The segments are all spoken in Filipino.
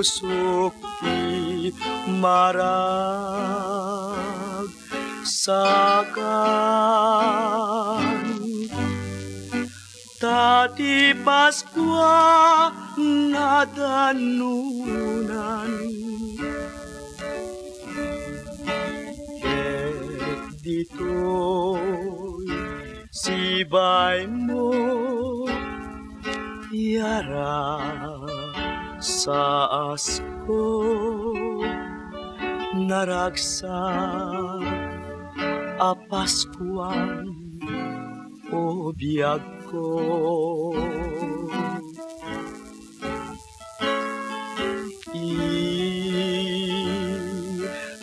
pusok ti maragsakan. Tati Paskwa nadanunan, ket dito'y sibay mo yara sa asko naragsak a Paskuan o biyag ko.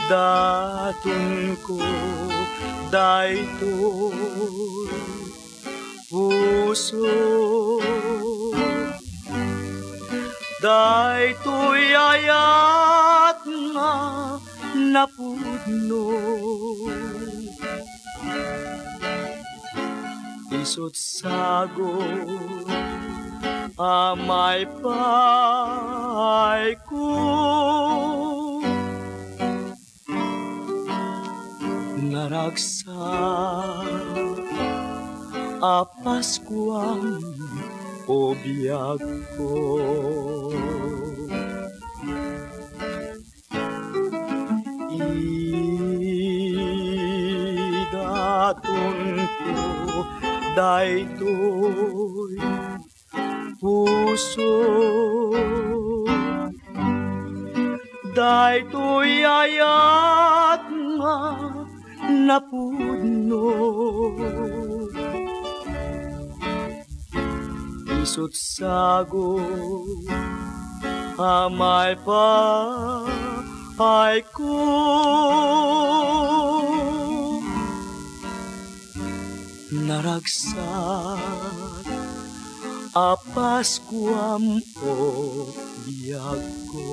Idatun ko daytoy puso, daytoy ayat nga napudno. Isot sagot amay pay ko, naragsak a Paskuan o biyag ko. Idatun ko daytoy puso, daytoy ayat nga napudno. Isut sagot amay pay ko, naragsak a Paskuam o biyag ko.